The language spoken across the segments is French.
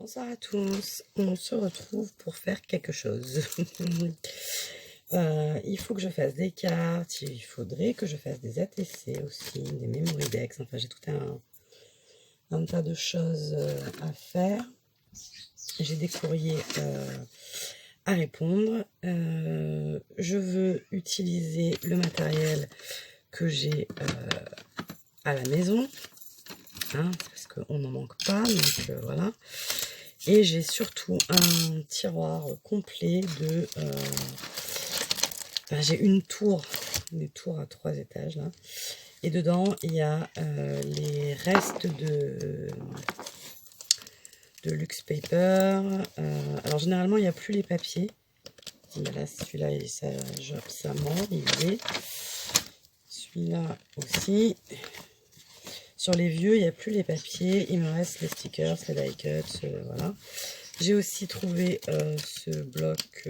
Bonsoir à tous, on se retrouve pour faire quelque chose. Il faut que je fasse des cartes, il faudrait que je fasse des ATC aussi, des memory decks, enfin j'ai tout un tas de choses à faire. J'ai des courriers à répondre. Je veux utiliser le matériel que j'ai à la maison, hein, parce qu'on n'en manque pas, donc voilà. Et j'ai surtout un tiroir complet de... j'ai une tour, des tours à 3 étages là. Et dedans, il y a les restes de Lux Paper. Alors généralement, il n'y a plus les papiers. Ben là, celui-là, ça ment, il est. Celui-là aussi. Sur les vieux, il n'y a plus les papiers. Il me reste les stickers, les die cuts, voilà. J'ai aussi trouvé ce bloc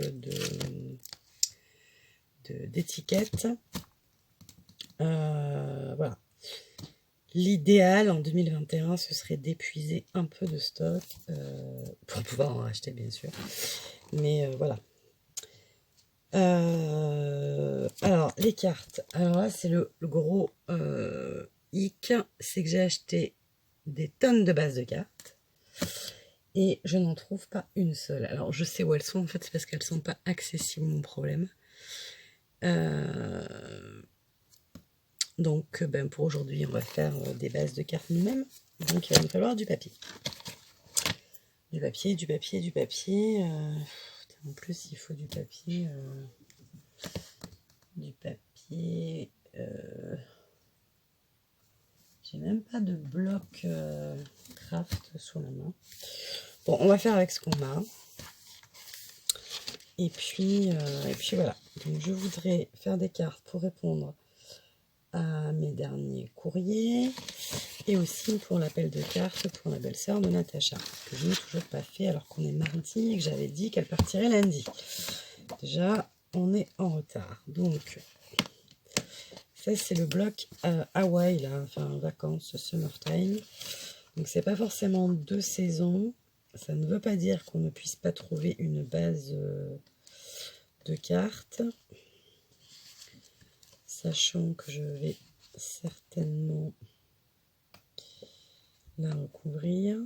d'étiquettes. Voilà. L'idéal en 2021, ce serait d'épuiser un peu de stock pour pouvoir en racheter, bien sûr. Mais voilà. Alors, les cartes. Alors là, c'est le gros hic. C'est que j'ai acheté des tonnes de bases de cartes. Et je n'en trouve pas une seule. Alors, je sais où elles sont. En fait, c'est parce qu'elles ne sont pas accessibles, mon problème. Donc, pour aujourd'hui, on va faire des bases de cartes nous-mêmes. Donc, il va nous falloir du papier. Du papier, du papier, du papier. En plus, il faut du papier. Du papier. J'ai même pas de bloc craft sous la main. Bon, on va faire avec ce qu'on a. Et puis voilà. Donc, je voudrais faire des cartes pour répondre à mes derniers courriers et aussi pour l'appel de cartes pour la belle-sœur de Natacha, que je n'ai toujours pas fait alors qu'on est mardi et que j'avais dit qu'elle partirait lundi. Déjà, on est en retard. Donc, ça c'est le bloc Hawaï, là, enfin vacances, summertime. Donc, c'est pas forcément 2 saisons. Ça ne veut pas dire qu'on ne puisse pas trouver une base de cartes. Sachant que je vais certainement la recouvrir.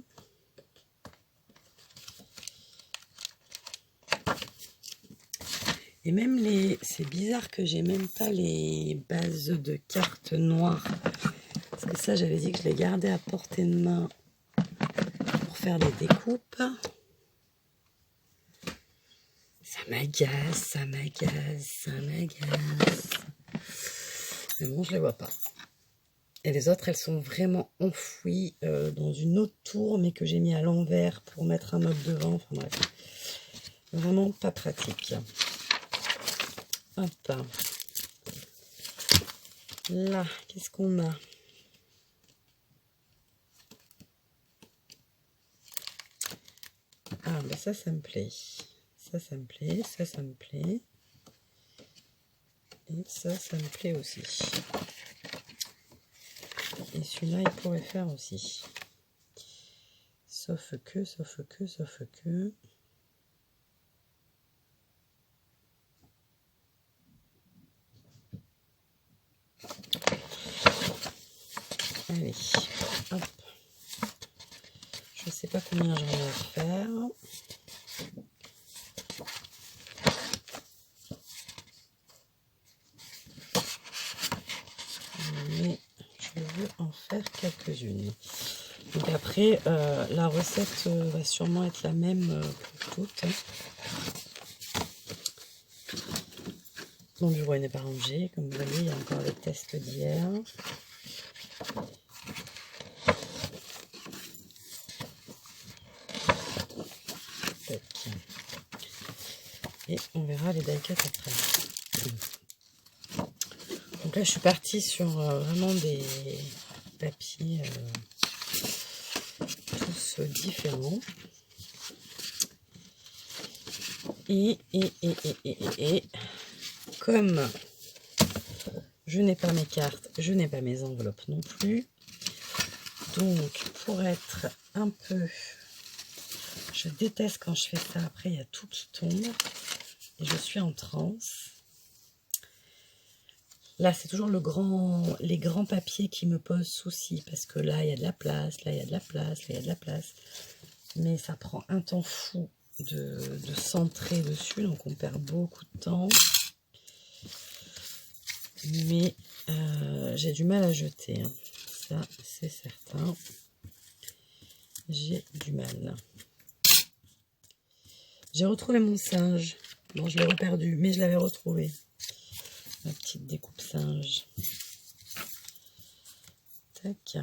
Et même c'est bizarre que j'ai même pas les bases de cartes noires. Parce que ça, j'avais dit que je les gardais à portée de main pour faire les découpes. Ça m'agace, ça m'agace, ça m'agace. Mais bon, je les vois pas. Et les autres, elles sont vraiment enfouies dans une autre tour, mais que j'ai mis à l'envers pour mettre un autre devant. Enfin bref, vraiment pas pratique. Hop. Là, qu'est-ce qu'on a? Ah, ben ça me plaît. Ça me plaît, ça me plaît. Et ça me plaît aussi. Et celui-là, il pourrait faire aussi. Sauf que... Allez, hop. Je sais pas combien j'en ai à faire. Mais je veux en faire quelques-unes. Donc après, la recette va sûrement être la même pour toutes. Mon bureau n'est pas rangé. Comme vous voyez, il y a encore les tests d'hier. Et on verra les die cuts après. Donc là, je suis partie sur vraiment des papiers tous différents. Et comme je n'ai pas mes cartes, je n'ai pas mes enveloppes non plus. Donc, pour être un peu Je déteste quand je fais ça. Après, il y a tout qui tombe. Et je suis en transe. Là, c'est toujours les grands papiers qui me posent souci. Parce que là, il y a de la place. Là, il y a de la place. Là, il y a de la place. Mais ça prend un temps fou de centrer dessus. Donc, on perd beaucoup de temps. Mais j'ai du mal à jeter. Hein. Ça, c'est certain. J'ai du mal. J'ai retrouvé mon singe. Bon, je l'ai reperdu, mais je l'avais retrouvé. Ma petite découpe singe. Tac.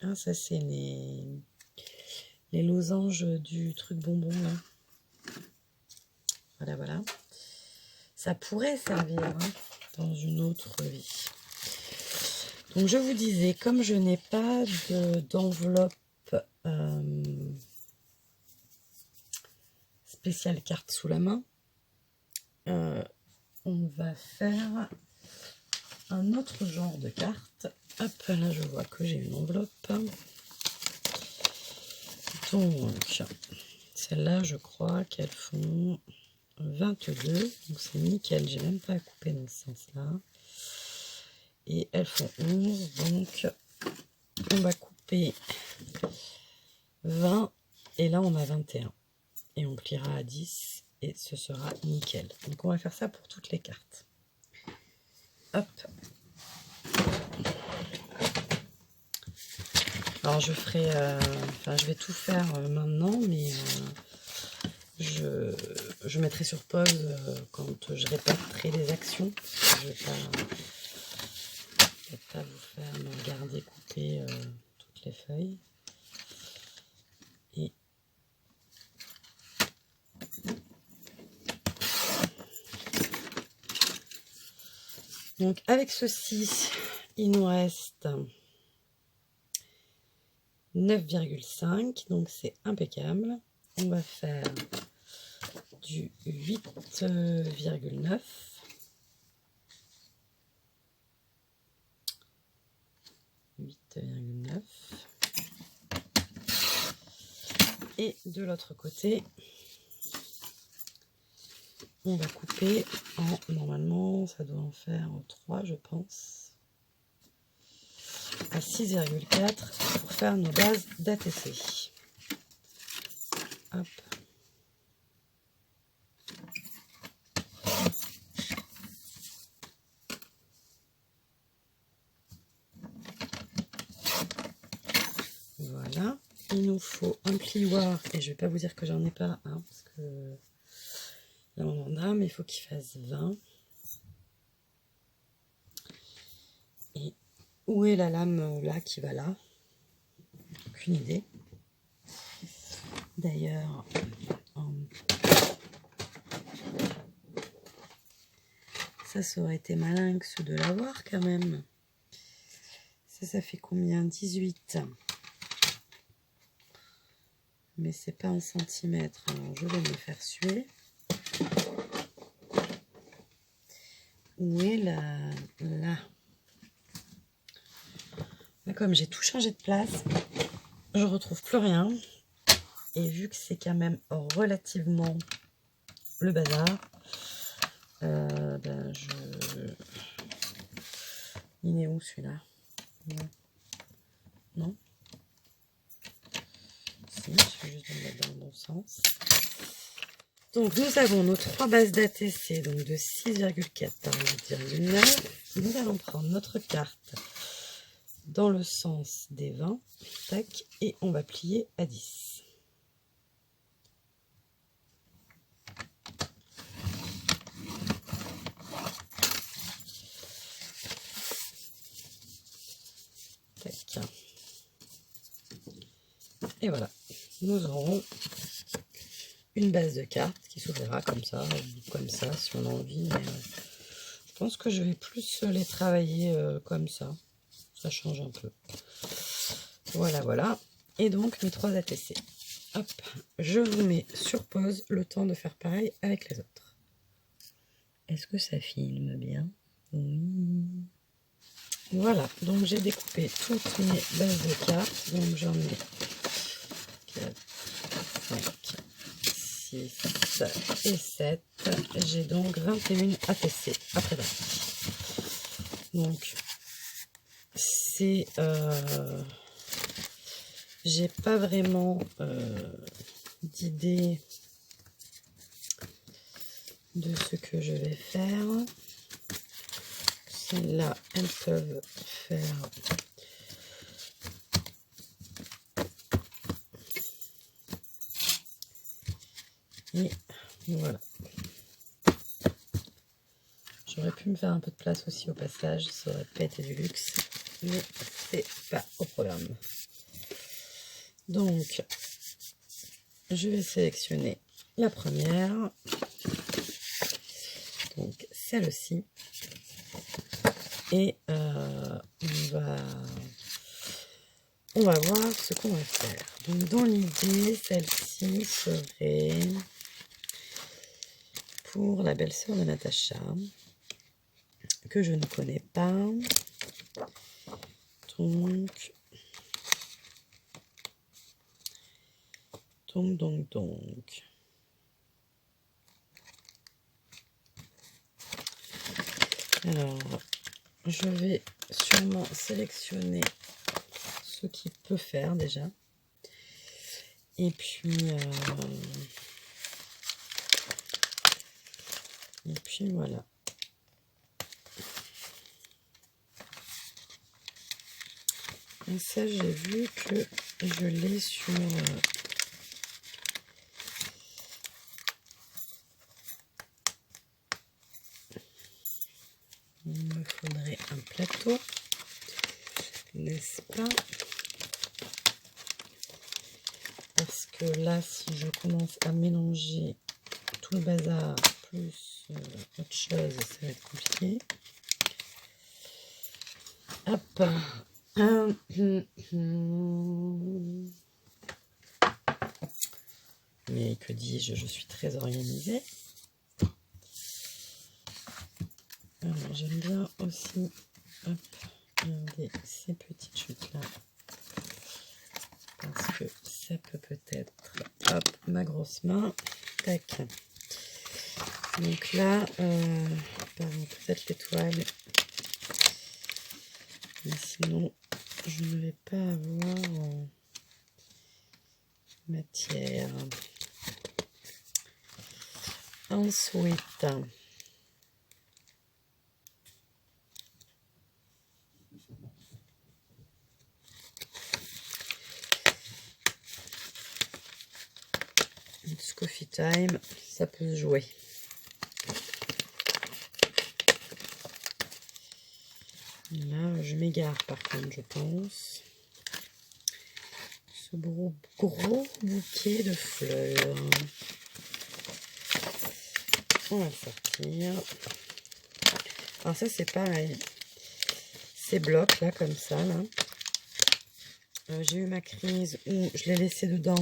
Ah, ça, c'est les losanges du truc bonbon, là. Voilà, voilà. Ça pourrait servir hein, dans une autre vie. Donc, je vous disais, comme je n'ai pas d'enveloppe spéciale carte sous la main, on va faire un autre genre de carte. Hop, là je vois que j'ai une enveloppe. Donc, celles-là, je crois qu'elles font 22. Donc c'est nickel, j'ai même pas à couper dans ce sens-là. Et elles font 11, donc on va couper 20. Et là, on a 21. Et on pliera à 10. Et ce sera nickel. Donc on va faire ça pour toutes les cartes. Hop. Alors je ferai, je vais tout faire maintenant, mais je mettrai sur pause quand je répéterai les actions. Je ne vais pas vous faire me regarder couper toutes les feuilles. Et donc avec ceci, il nous reste 9,5, donc c'est impeccable. On va faire du 8,9. Et de l'autre côté, on va couper en, normalement, ça doit en faire 3, je pense, à 6,4 pour faire nos bases d'ATC. Hop. Voilà. Il nous faut un plioir, et je vais pas vous dire que j'en ai pas, hein, parce que là on en a, mais il faut qu'il fasse 20. Et où est la lame là qui va là? Aucune idée. D'ailleurs, ça aurait été malinx de l'avoir quand même. Ça fait combien? 18. Mais c'est pas en centimètres, alors je vais me faire suer. Où est là? Comme j'ai tout changé de place, je retrouve plus rien. Et vu que c'est quand même relativement le bazar, il est où celui-là? Non. Si, je vais juste le mettre dans le bon sens. Donc nous avons nos 3 bases d'ATC, donc de 6,4 par 8,9. Nous allons prendre notre carte dans le sens des 20, tac, et on va plier à 10. Tac. Et voilà, nous aurons une base de cartes qui s'ouvrira comme ça si on a envie. Mais, je pense que je vais plus les travailler comme ça. Ça change un peu. Voilà, voilà. Et donc mes 3 ATC. Hop, je vous mets sur pause le temps de faire pareil avec les autres. Est-ce que ça filme bien? Oui. Voilà, donc j'ai découpé toutes mes bases de cartes. Donc j'en ai 4, 5, 6 et 7. J'ai donc 21 ATC après la. Donc, c'est... j'ai pas vraiment d'idée de ce que je vais faire. Celles-là, elles peuvent faire et voilà. J'aurais pu me faire un peu de place aussi au passage, ça aurait pas été du luxe, mais c'est pas au programme. Donc, je vais sélectionner la première, donc celle-ci, et on va voir ce qu'on va faire. Donc, dans l'idée, celle-ci serait pour la belle-sœur de Natacha, que je ne connais pas. Donc. Alors, je vais sûrement sélectionner ce qu'il peut faire déjà. Et puis voilà. Et ça, j'ai vu que je l'ai sur... il me faudrait un plateau, n'est-ce pas? Parce que là, si je commence à mélanger tout le bazar plus autre chose, ça va être compliqué. Hop. Mais que dis-je, je suis très organisée. Alors, j'aime bien aussi, hop, regarder ces petites chutes-là. Parce que ça peut peut-être, hop, ma grosse main. Tac. Donc là, pardon, peut-être l'étoile. Mais sinon, je ne vais pas avoir matière. Ensuite, It's Coffee Time, ça peut se jouer. Là, je m'égare par contre, je pense. Ce gros bouquet de fleurs. On va sortir. Alors ça, c'est pareil. Ces blocs là, comme ça, là. J'ai eu ma crise où je l'ai laissé dedans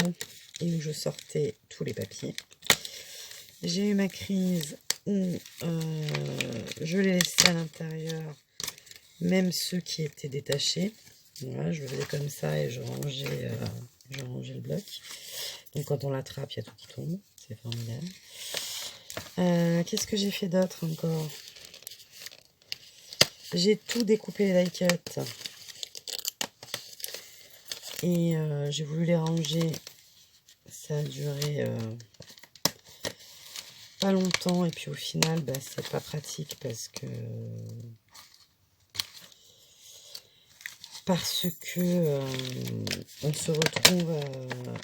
et où je sortais tous les papiers. J'ai eu ma crise où je l'ai laissé à l'intérieur, même ceux qui étaient détachés. Voilà, je le faisais comme ça et je rangeais le bloc. Donc quand on l'attrape, il y a tout qui tombe. C'est formidable. Qu'est-ce que j'ai fait d'autre encore? J'ai tout découpé les die cuts. Et j'ai voulu les ranger. Ça a duré pas longtemps. Et puis au final, bah, c'est pas pratique parce que on se retrouve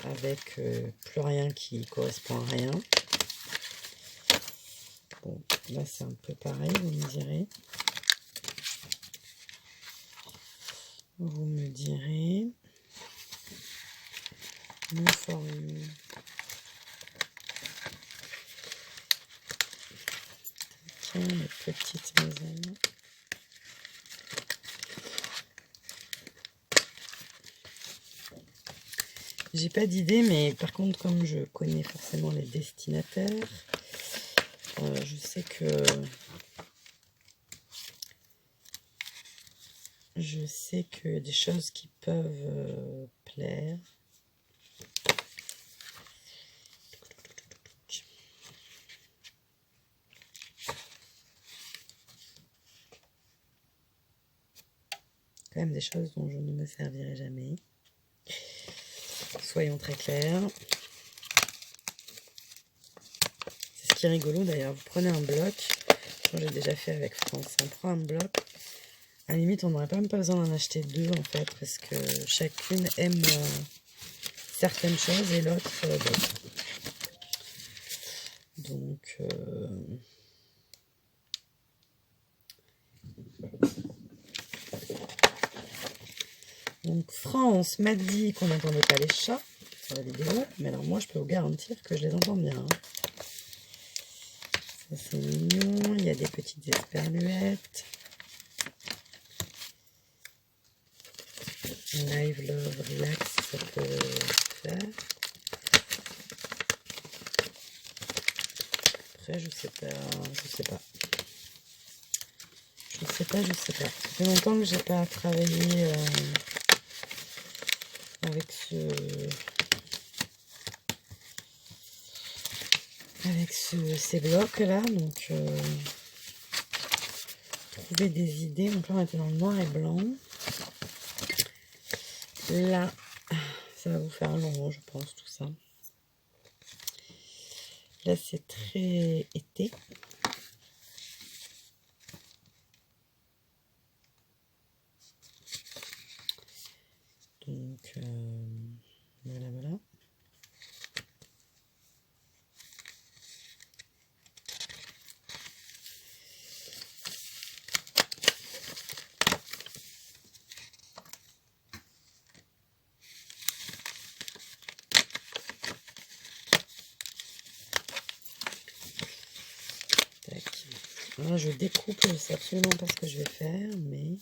avec plus rien qui correspond à rien. Bon, là c'est un peu pareil, vous me direz. Vous me direz. Une formule. Tiens, les petites maisons. J'ai pas d'idée, mais par contre, comme je connais forcément les destinataires, je sais que des choses qui peuvent plaire. quand même des choses dont je ne me servirai jamais. Soyons très clairs. C'est ce qui est rigolo d'ailleurs. Vous prenez un bloc, j'ai déjà fait avec France, on prend un bloc. À la limite, on n'aurait même pas besoin d'en acheter deux en fait, parce que chacune aime certaines choses et l'autre d'autres. Donc France m'a dit qu'on n'entendait pas les chats sur la vidéo, mais alors moi je peux vous garantir que je les entends bien. Hein. Ça c'est mignon, il y a des petites esperluettes. Live, love, relax, ça peut faire. Après je sais pas. Ça fait longtemps que j'ai pas travaillé avec ces blocs là, donc trouver des idées. Donc là on était dans le noir et blanc. Là ça va vous faire long, je pense, tout ça. Là c'est très été. Donc voilà. Là, je découpe, je ne sais absolument pas ce que je vais faire, mais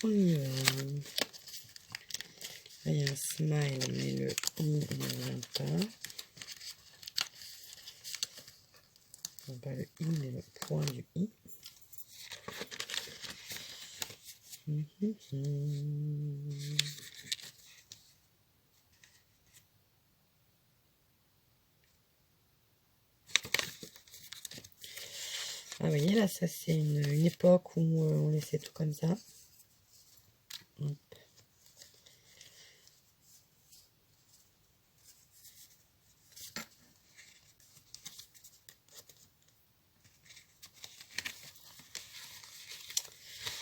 on y va. Là, il y a un smile, mais le i ne vient pas. Non, pas le i, mais le point du i. Ah, vous voyez, là, ça, c'est une époque où on laissait tout comme ça. Hop.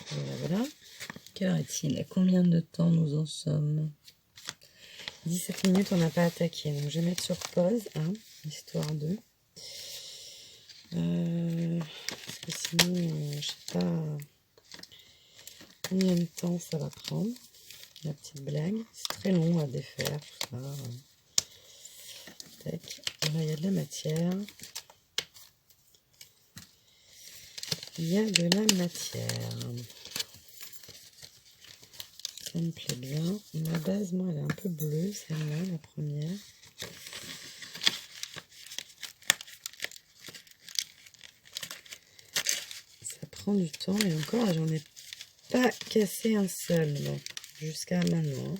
Voilà. Quelle heure est-il? À combien de temps nous en sommes? 17 minutes, on n'a pas attaqué. Donc, je vais mettre sur pause, hein, histoire de... parce que sinon, je sais pas combien de temps ça va prendre. La petite blague. C'est très long à défaire, tout ça. Tac. Là, il y a de la matière. Il y a de la matière. Ça me plaît bien. Ma base, moi, elle est un peu bleue, celle-là, la première. Ça prend du temps et encore, j'en ai pas cassé un seul, bon, jusqu'à maintenant.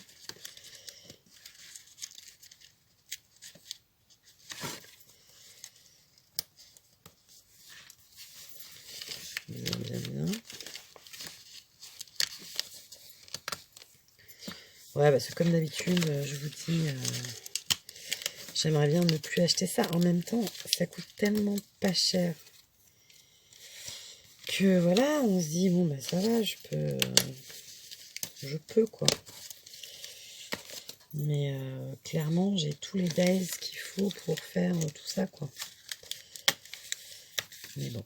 Bien. Ouais, parce que comme d'habitude, je vous dis, j'aimerais bien ne plus acheter ça. En même temps, ça coûte tellement pas cher que voilà, on se dit, bon, bah ça va, je peux quoi. Mais clairement, j'ai tous les dies qu'il faut pour faire tout ça, quoi. Mais bon.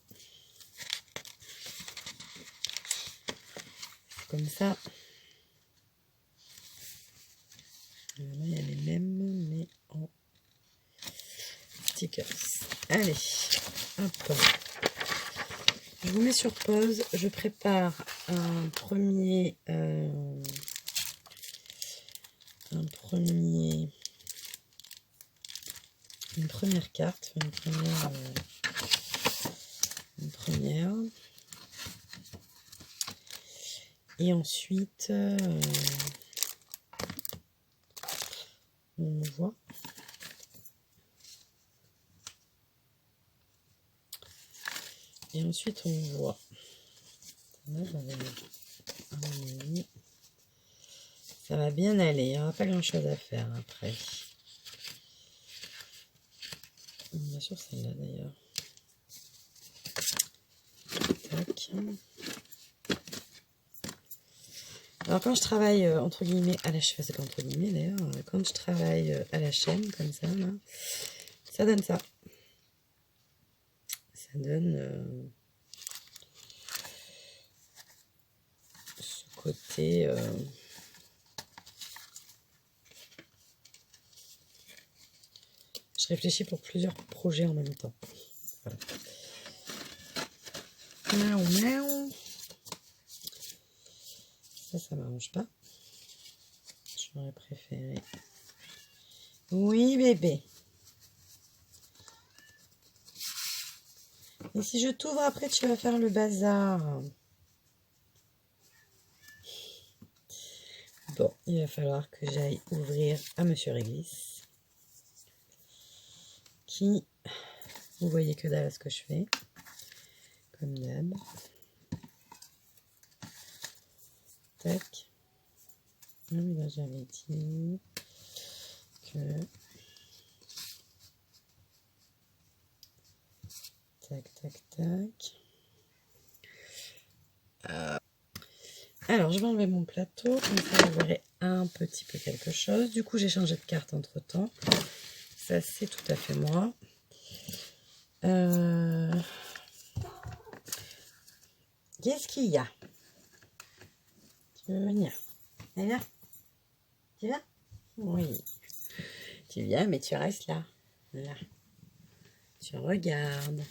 Comme ça. Là, il y a les mêmes, mais en stickers. Allez, hop. Je vous mets sur pause. Je prépare une première carte, une première. Et ensuite, on voit. Et ensuite, on voit. Là, j'avais à mon avis, ça va bien aller. Il n'y aura pas grand chose à faire après. Bien sûr, celle-là d'ailleurs. Tac. Alors quand je travaille entre guillemets à la chaîne, c'est pas entre guillemets d'ailleurs, quand je travaille à la chaîne comme ça, là, ça donne ça. Ça donne ce côté je réfléchis pour plusieurs projets en même temps. Voilà. Miaou, miaou. Ça m'arrange pas. J'aurais préféré. Oui, bébé. Et si je t'ouvre après, tu vas faire le bazar. Bon, il va falloir que j'aille ouvrir à Monsieur Réglisse. Qui, vous voyez que dalle à ce que je fais. Comme d'hab. Tac. Ah oui, là j'avais dit que... Tac, tac, tac. Alors, je vais enlever mon plateau. Comme ça, vous verrez un petit peu quelque chose. Du coup, j'ai changé de carte entre-temps. Ça, c'est tout à fait moi. Qu'est-ce qu'il y a? Tu veux venir? Allez, viens. Tu viens? Oui. Tu viens, mais tu restes là. Là. Tu regardes.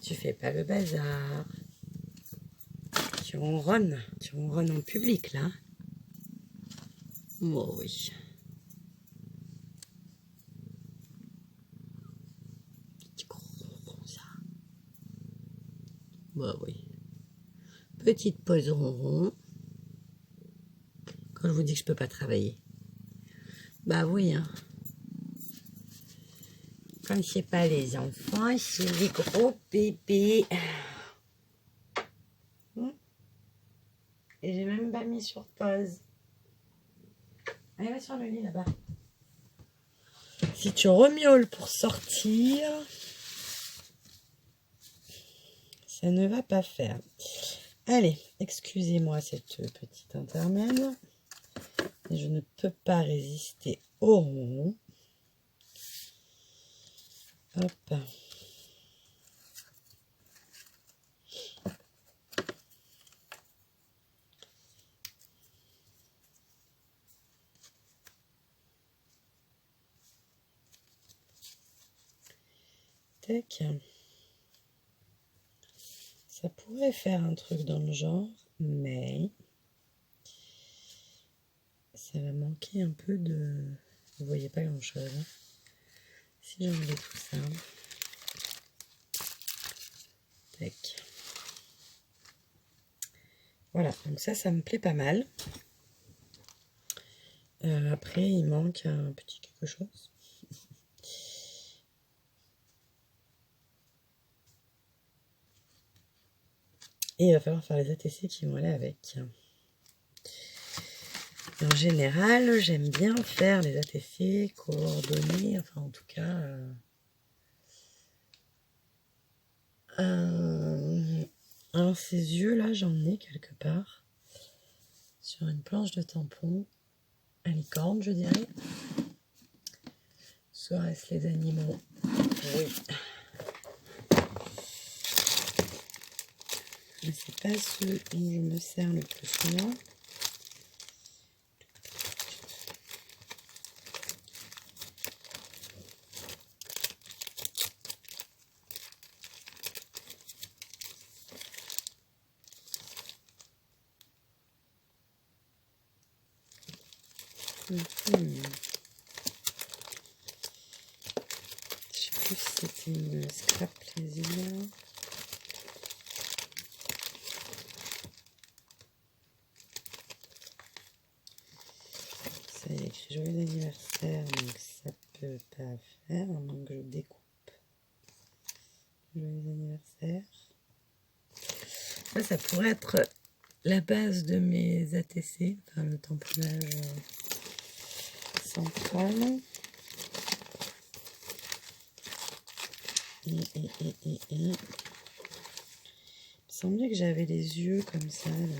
Tu fais pas le bazar. Tu ronronnes en public, là. Oh oui. Ça. Bah oui. Petite pause ronron. Quand je vous dis que je peux pas travailler. Bah oui, hein. Comme c'est pas les enfants, c'est les gros bébés. Et j'ai même pas mis sur pause. Allez, va sur le lit là-bas. Si tu remioles pour sortir, ça ne va pas faire. Allez, excusez-moi cette petite intermède. Je ne peux pas résister au ronron. Hop. Tac. Ça pourrait faire un truc dans le genre, mais ça va manquer un peu de... Vous voyez pas grand chose. Hein. Si j'enlève tout ça. Tac. Voilà, donc ça me plaît pas mal. Après, il manque un petit quelque chose. Et il va falloir faire les ATC qui vont aller avec. Et en général, j'aime bien faire les ATC coordonnés, enfin en tout cas... Alors ces yeux là, j'en ai quelque part. Sur une planche de tampon. À licorne, je dirais. Soit est-ce les animaux? Oui. Mais c'est pas ceux dont je me sers le plus souvent. Je sais plus si c'était une scrap plaisir. Ça y est, écrit joyeux anniversaire, donc ça peut pas faire, donc je découpe. Joyeux anniversaire. Ça pourrait être la base de mes ATC, enfin le tamponnage central. Il me semblait que j'avais les yeux comme ça, là.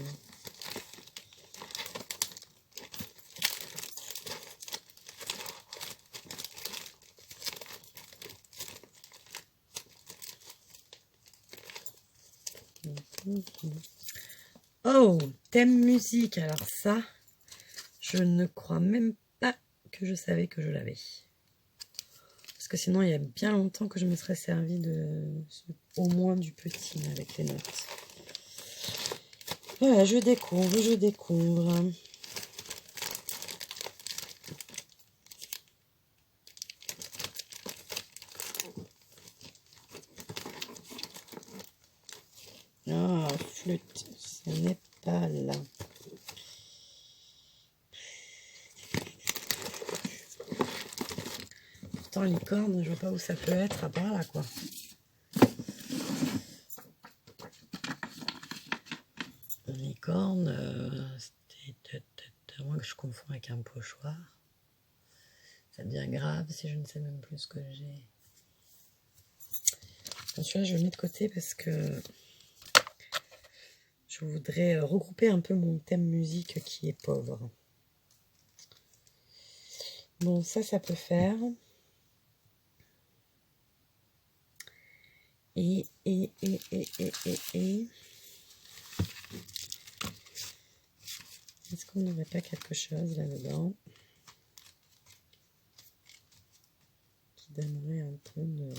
Oh, thème musique. Alors ça, je ne crois même pas que je savais que je l'avais. Parce que sinon, il y a bien longtemps que je me serais servi de au moins du petit avec les notes. Voilà, je découvre, je découvre. Ah, flûte, ce n'est pas là. Pourtant, les cornes, je vois pas où ça peut être à part là, quoi. Les cornes, c'était à moins que je confonds avec un pochoir. Ça devient grave si je ne sais même plus ce que j'ai. Bon, celui-là, je le mets de côté parce que je voudrais regrouper un peu mon thème musique qui est pauvre. Bon, ça peut faire. Et. Est-ce qu'on n'aurait pas quelque chose là-dedans qui donnerait un peu de...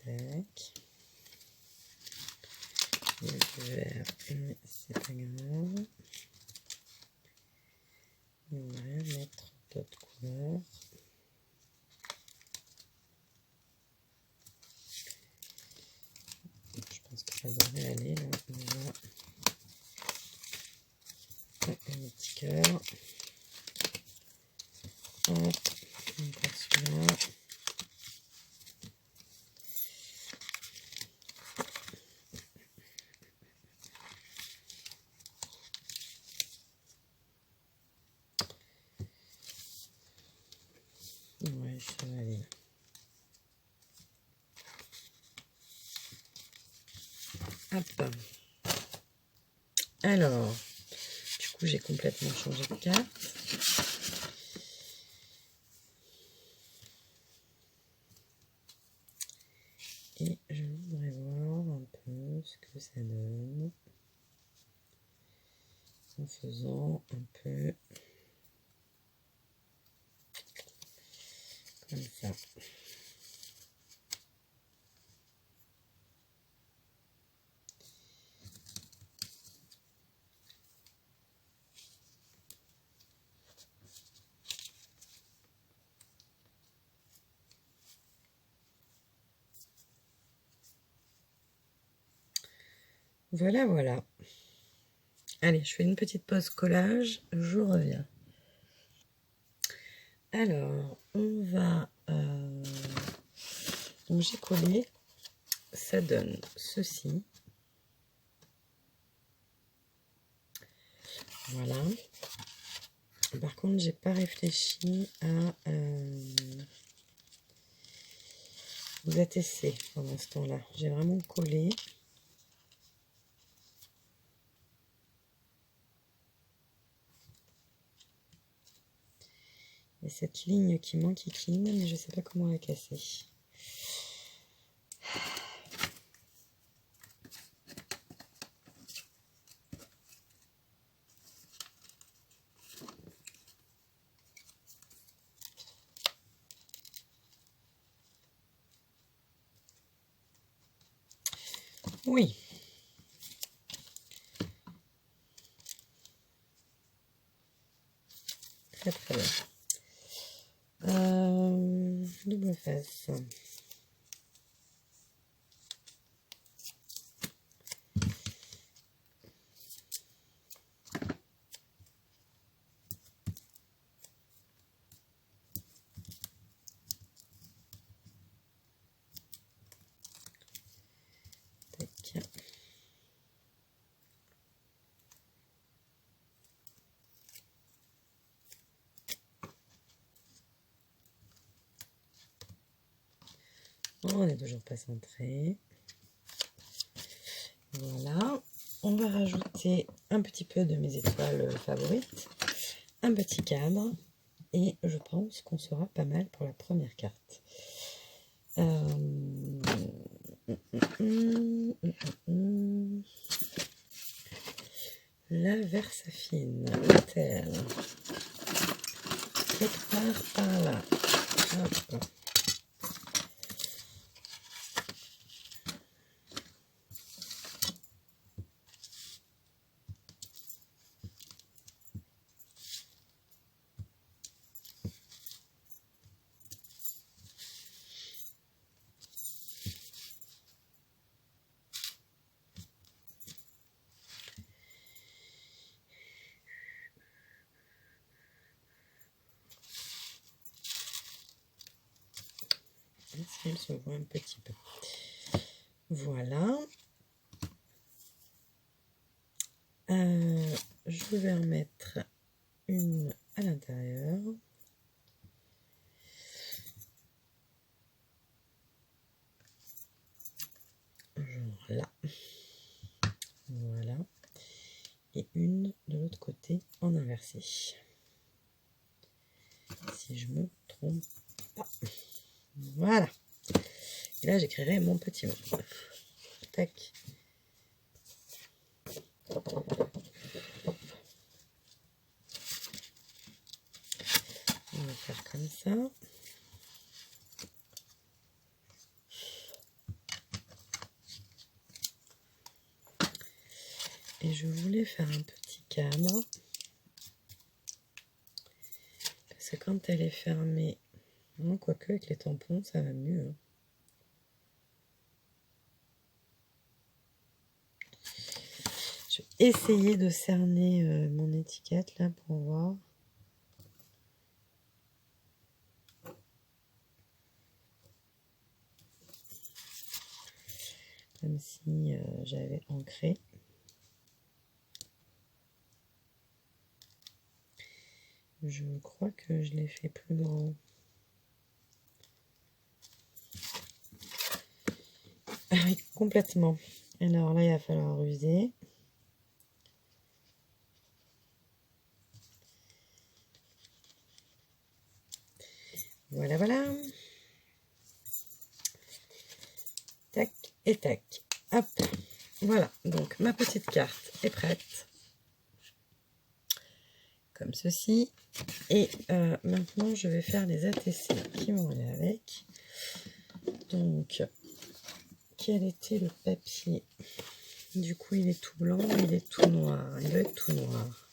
Tac. Le vert, mais c'est pas grave. On va mettre d'autres couleurs. Je pense que ça devrait aller là. Voilà. Un petit cœur. Hop, encore celui-là. Ouais, ça va aller. Hop. Alors, du coup, j'ai complètement changé de carte. Et je voudrais voir un peu ce que ça donne en faisant un peu comme ça. Voilà, voilà. Allez, je fais une petite pause collage, je reviens. Alors, on va... Donc j'ai collé, ça donne ceci. Voilà. Par contre, j'ai pas réfléchi à aux ATC pendant ce temps-là. J'ai vraiment collé. Il y a cette ligne qui m'enquiquine, mais je ne sais pas comment la casser. Oui. Très très bien. Double face. on n'est toujours pas centré. Voilà. On va rajouter un petit peu de mes étoiles favorites, un petit cadre, et je pense qu'on sera pas mal pour la première carte. La Versafine, l'hôtel. Quelque part par là. Hop. Si elle se voit un petit peu. Voilà. Je vais en mettre une à l'intérieur. Genre là. Voilà. Et une de l'autre côté en inversé. Si je me trompe pas. Voilà. Et là, j'écrirai mon petit mot. Tac. On va faire comme ça. Et je voulais faire un petit cadre. Parce que quand elle est fermée, quoique avec les tampons, ça va mieux. Hein. Je vais essayer de cerner mon étiquette là pour voir. Comme si j'avais ancré. Je crois que je l'ai fait plus grand. Ah oui, complètement. Alors là, il va falloir user. Voilà, voilà. Tac et tac. Hop. Voilà, donc ma petite carte est prête. Comme ceci. Et maintenant, je vais faire les ATC qui vont aller avec. Donc, quel était le papier? Du coup, il est tout blanc, il est tout noir. Il doit être tout noir.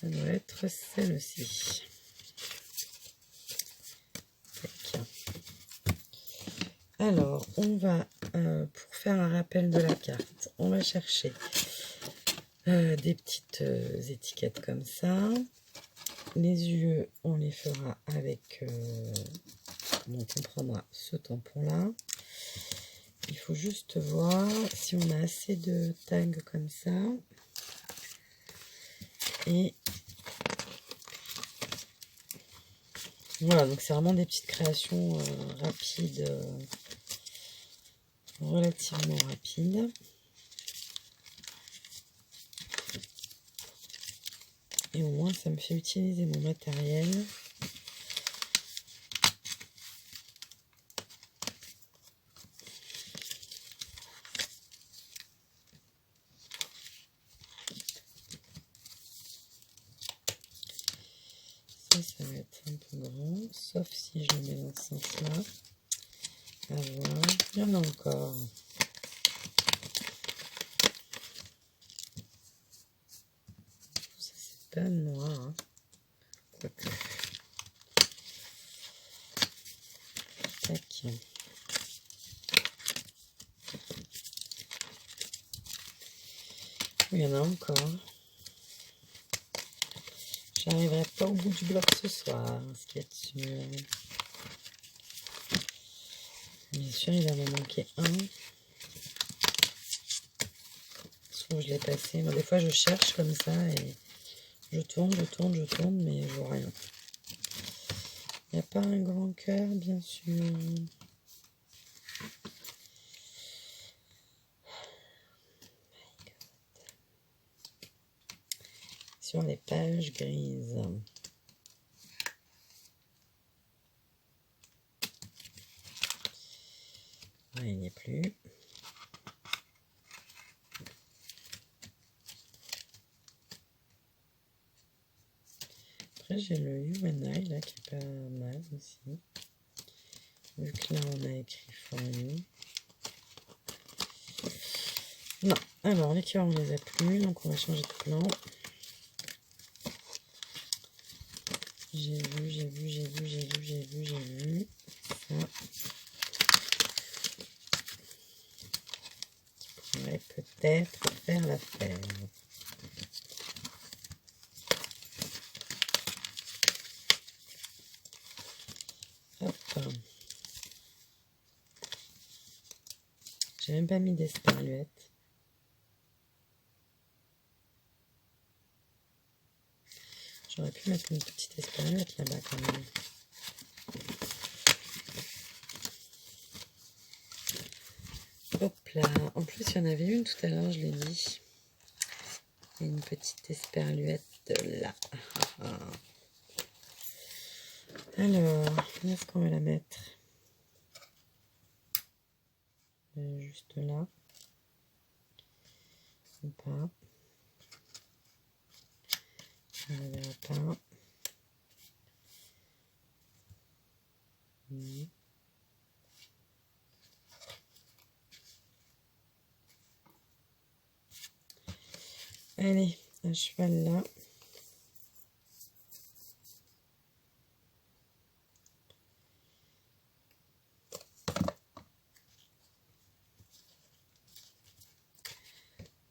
Ça doit être celle-ci. Alors, on va, pour faire un rappel de la carte, on va chercher des petites étiquettes comme ça. Les yeux, on les fera avec, donc on prendra ce tampon-là. Il faut juste voir si on a assez de tags comme ça. Et voilà, donc c'est vraiment des petites créations rapides, relativement rapides. Et au moins, ça me fait utiliser mon matériel. Ça va être un peu grand, sauf si je mets dans ce sens-là. À voir, il y en a encore. Ça, c'est pas noir. Hein. Quoique. Tac. Il y en a encore. J'arriverai pas au bout du bloc ce soir, ce qui est sûr. Bien sûr, il va me manquer un. Soit je l'ai passé. Moi, des fois, je cherche comme ça et je tourne, mais je vois rien. Il n'y a pas un grand cœur, bien sûr. Sur les pages grises. Ah, il n'y est plus. Après, j'ai le UNI là qui est pas mal aussi. Vu que là, on a écrit for you. Non, alors les cœurs, on les a plus, donc on va changer de plan. J'ai vu. Ça. On va peut-être faire l'affaire. Hop. J'ai même pas mis d'espaluette. J'aurais pu mettre une petite espagnolette là-bas quand même. Hop là. En plus, il y en avait une tout à l'heure, je l'ai dit. Et une petite esperluette là. Alors, où est-ce qu'on va la mettre? Juste là. Ou pas. On ne verra pas. Allez, un cheval là.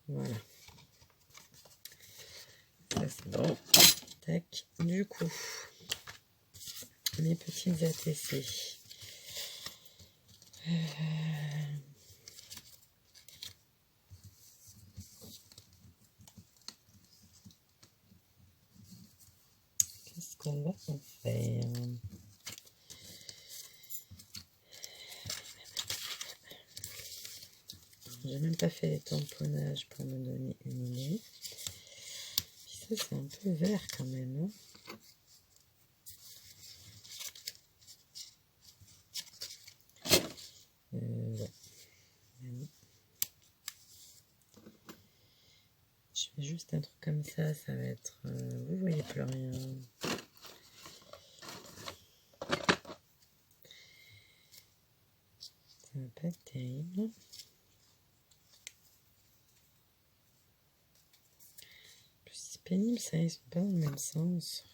Voilà. Ça c'est bon. Tac. Du coup, mes petites ATC. Qu'est-ce qu'on va en faire? J'ai même pas fait les tamponnages pour me donner une idée. Puis ça, c'est un peu vert quand même. Hein. Ouais. Je fais juste un truc comme ça, ça va être... vous voyez plus rien. Ça va pas être terrible. C'est pénible ça, ils sont pas dans le même sens.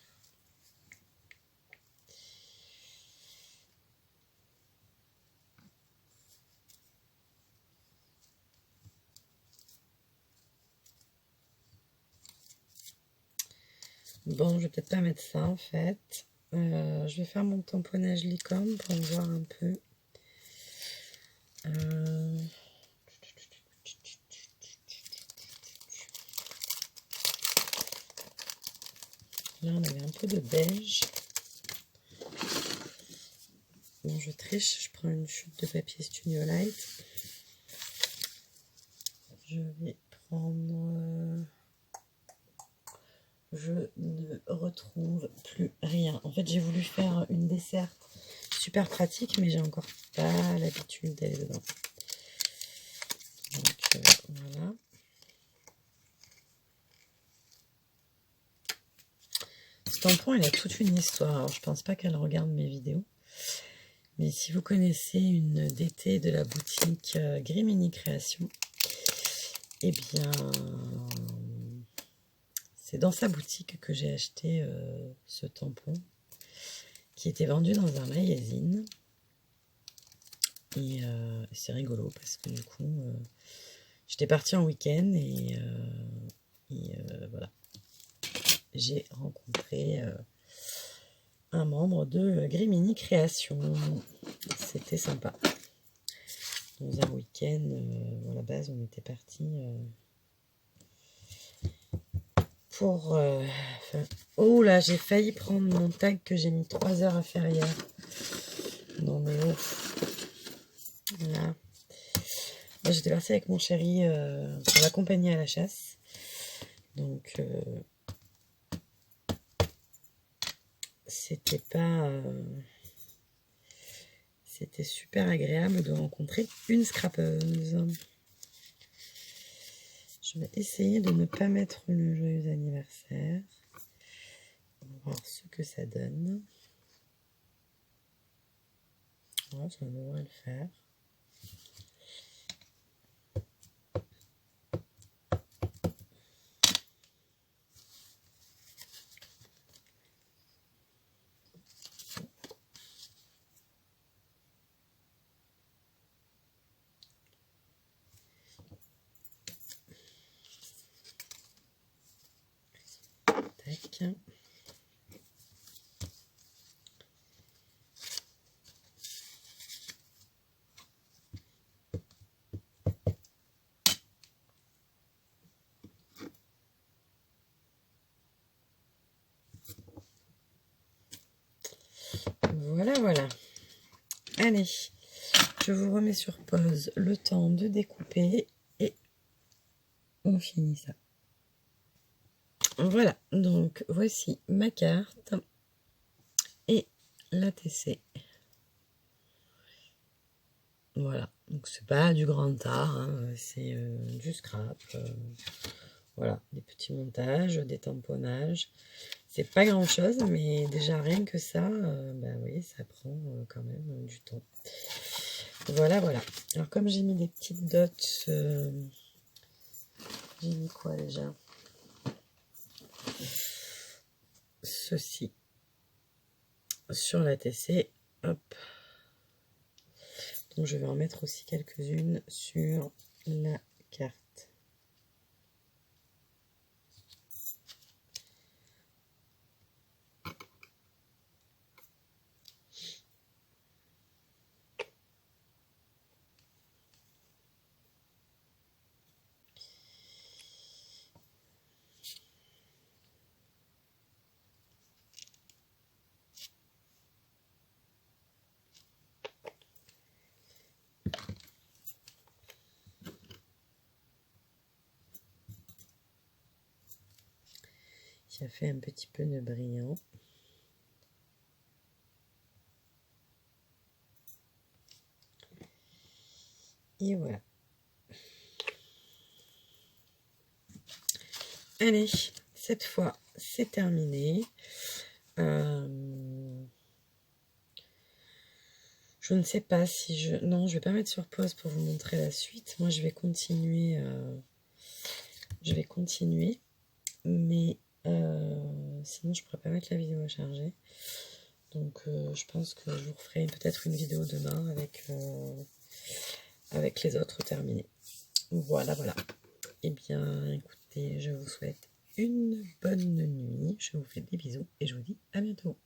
Bon, je vais peut-être pas mettre ça en fait. Je vais faire mon tamponnage licorne pour voir un peu. Là, on avait un peu de beige. Bon, je triche, je prends une chute de papier Studio Light. Je vais prendre... je ne retrouve plus rien. En fait, j'ai voulu faire une desserte super pratique, mais j'ai encore pas l'habitude d'aller dedans. Donc, voilà. Ce tampon, il a toute une histoire. Alors, je pense pas qu'elle regarde mes vidéos. Mais si vous connaissez une d'été de la boutique Grimini Création, eh bien, c'est dans sa boutique que j'ai acheté ce tampon qui était vendu dans un magazine. Et c'est rigolo parce que du coup, j'étais partie en week-end et voilà. J'ai rencontré un membre de Grimini Création. C'était sympa. Dans un week-end, à la base, on était parti pour... Oh là, j'ai failli prendre mon tag que j'ai mis 3 heures à faire hier. Non mais ouf. Là. Moi, j'étais partie avec mon chéri pour l'accompagner à la chasse. Donc, c'était pas... c'était super agréable de rencontrer une scrapeuse. Je vais essayer de ne pas mettre le joyeux anniversaire. On va voir ce que ça donne. Ouais, ça devrait le faire. Tac. Voilà, voilà. Allez, je vous remets sur pause le temps de découper et on finit ça. Voilà, donc voici ma carte et la TC. Voilà, donc c'est pas du grand art, hein, c'est du scrap. Voilà, des petits montages, des tamponnages. C'est pas grand chose, mais déjà rien que ça, bah oui, ça prend quand même du temps. Voilà, voilà. Alors comme j'ai mis des petites dots, j'ai mis quoi déjà? Ceci sur la TC, hop. Donc je vais en mettre aussi quelques-unes sur la carte. J'ai fait un petit peu de brillant. Et voilà. Allez, cette fois, c'est terminé. Je ne sais pas si je... Non, je vais pas mettre sur pause pour vous montrer la suite. Moi, je vais continuer. Mais sinon, je pourrais pas mettre la vidéo à charger. Donc, je pense que je vous referai peut-être une vidéo demain avec les autres terminés. Voilà, voilà. Eh bien, écoutez, je vous souhaite une bonne nuit. Je vous fais des bisous et je vous dis à bientôt.